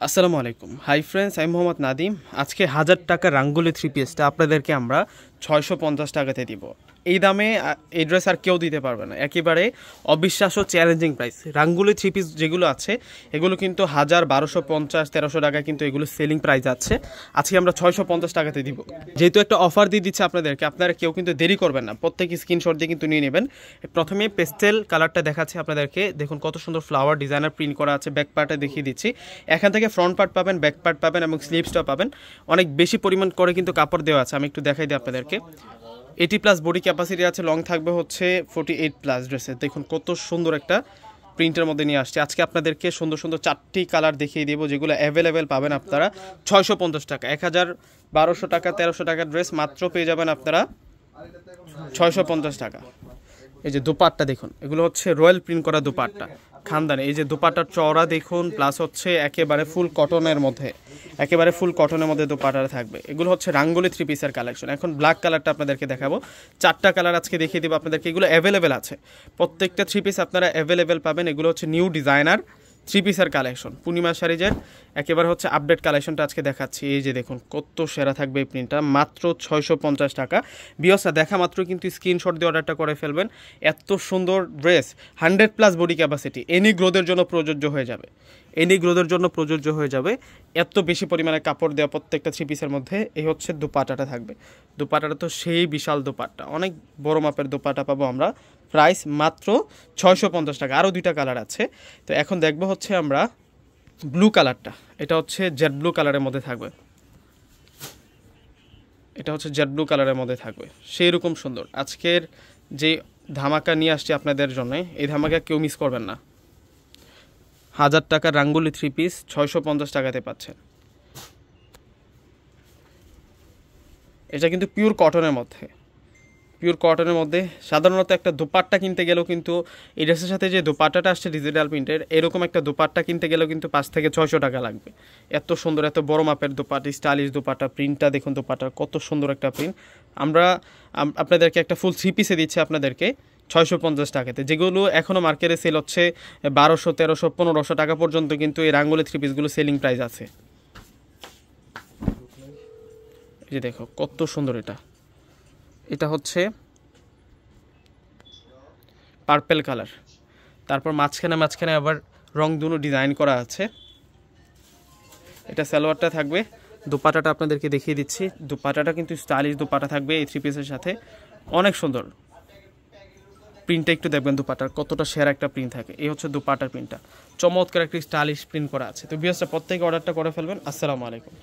আসসালামু আলাইকুম। Hi friends, আমি মোহাম্মদ নাদিম। আজকে 1000 টাকা রাঙ্গুলি থ্রি পিসটা আপনাদেরকে আমরা 650 টাকাতে দিব। এই দামে এই ড্রেস আর কেউ দিতে পারবে না, একেবারে অবিশ্বাস্য চ্যালেঞ্জিং প্রাইস। রাঙ্গুলি থ্রি পিস যেগুলো আছে এগুলো কিন্তু 1000, 1250, 1300 টাকা কিন্তু এগুলো সেলিং প্রাইস আছে। আজকে আমরা 650 টাকাতে দিব। যেহেতু একটা অফার দিয়ে দিচ্ছে আপনাদেরকে, আপনারা কেউ কিন্তু দেরি করবেন না, প্রত্যেকে স্ক্রিনশট দিয়ে কিন্তু নিয়ে নেবেন। প্রথমে পেস্টেল কালারটা দেখাচ্ছি আপনাদেরকে, দেখুন কত সুন্দর ফ্লাওয়ার ডিজাইনার প্রিন্ট করা আছে। ব্যাক পার্টে দেখিয়ে দিচ্ছি, এখান থেকে ফ্রন্ট পার্ট পাবেন, ব্যাক পার্ট পাবেন এবং স্লিভসটা পাবেন। অনেক বেশি পরিমাণ করে কিন্তু কাপড় দেওয়া আছে, আমি একটু দেখাই দিই আপনাদেরকে। 80+ বডি ক্যাপাসিটি আছে, লং থাকবে হচ্ছে 48+ ড্রেসের। দেখুন কত সুন্দর একটা প্রিন্টের মধ্যে নিয়ে আসছে। আজকে আপনাদেরকে সুন্দর সুন্দর 4টি কালার দেখিয়ে দেবো, যেগুলো অ্যাভেলেবেল পাবেন আপনারা 650 টাকা। 1000, 1200 টাকা, 1300 টাকার ড্রেস মাত্র পেয়ে যাবেন আপনারা 650 টাকা। এই যে দোপাট্টা দেখুন, এগুলো হচ্ছে রয়্যাল প্রিন্ট করা দোপাট্টা, খানদানি। এই যে দোপাট্টার চওড়া দেখুন, প্লাস হচ্ছে একেবারে ফুল কটনের মধ্যে, একেবারে ফুল কটনের মধ্যে দোপাট্টাটা থাকবে। এগুলো হচ্ছে রাঙ্গুলি থ্রি পিসের কালেকশন। এখন ব্ল্যাক কালারটা আপনাদেরকে দেখাবো, 4টা কালার আজকে দেখিয়ে দেবো আপনাদেরকে। এগুলো অ্যাভেলেবেল আছে, প্রত্যেকটা থ্রি পিস আপনারা অ্যাভেলেবেল পাবেন। এগুলো হচ্ছে নিউ ডিজাইনার থ্রি পিসের কালেকশন, পূর্ণিমা শাড়িজের একেবারে হচ্ছে আপডেট কালেকশনটা আজকে দেখাচ্ছি। এই যে দেখুন কত সেরা থাকবে এই প্রিন্টটা, মাত্র 650 টাকা। বিয়সা দেখা মাত্র কিন্তু স্ক্রিনশট দিয়ে অর্ডারটা করে ফেলবেন। এত সুন্দর ড্রেস, 100+ বডি ক্যাপাসিটি, এনি গ্রোথের জন্য প্রযোজ্য হয়ে যাবে, এনি গ্রোথের জন্য প্রযোজ্য হয়ে যাবে। এত বেশি পরিমাণে কাপড় দেওয়া প্রত্যেকটা থ্রি পিসের মধ্যে। এই হচ্ছে দোপাট্টাটা থাকবে, দোপাট্টাটা তো সেই বিশাল দোপাট্টা, অনেক বড় মাপের দোপাট্টা পাবো আমরা। প্রাইস মাত্র 650 টাকা। আরও 2টা কালার আছে, তো এখন দেখবো হচ্ছে আমরা ব্লু কালারটা। এটা হচ্ছে জেড ব্লু কালারের মধ্যে থাকবে, এটা হচ্ছে জেড ব্লু কালারের মধ্যে থাকবে, সেই রকম সুন্দর। আজকের যে ধামাকা নিয়ে আসছি আপনাদের জন্য, এই ধামাকা কেউ মিস করবেন না। 1000 টাকার রাঙ্গুলি থ্রি পিস 650 টাকাতে পাচ্ছেন। এটা কিন্তু পিওর কটনের মধ্যে, পিওর কটনের মধ্যে। সাধারণত একটা দোপাট্টা কিনতে গেলেও কিন্তু এই ড্রেসের সাথে যে দোপাট্টাটা আসছে ডিজিটাল প্রিন্টের, এরকম একটা দোপাট্টা কিনতে গেলেও কিন্তু 5 থেকে 600 টাকা লাগবে। এত সুন্দর, এত বড় মাপের দোপাট্টা, স্টাইলিশ দোপাট্টা, প্রিন্টটা দেখুন, দোপাট্টার কত সুন্দর একটা প্রিন্ট। আমরা আপনাদেরকে একটা ফুল থ্রি পিসে দিচ্ছি আপনাদেরকে 650 টাকাতে, যেগুলো এখনও মার্কেটে সেল হচ্ছে 1200, 1300, 1500 টাকা পর্যন্ত কিন্তু এই রাঙ্গুলি থ্রি পিসগুলো সেলিং প্রাইস আছে। এই যে দেখো কত সুন্দর, এটা হচ্ছে পার্পেল কালার, তারপর মাঝখানে আবার রং দুনো ডিজাইন করা আছে। এটা সালোয়ারটা থাকবে, দোপাট্টাটা আপনাদেরকে দেখিয়ে দিচ্ছি। দোপাট্টাটা কিন্তু স্টাইলিশ দোপাট্টা থাকবে এই থ্রি পিসের সাথে, অনেক সুন্দর প্রিন্টটা। একটু দেখবেন দোপাট্টার কতটা সেরা একটা প্রিন্ট থাকে। এই হচ্ছে দোপাট্টার প্রিন্টটা, চমৎকার একটা স্টাইলিশ প্রিন্ট করা আছে। তো ভিউয়ার্সরা প্রত্যেকে অর্ডারটা করে ফেলবেন। আসসালামু আলাইকুম।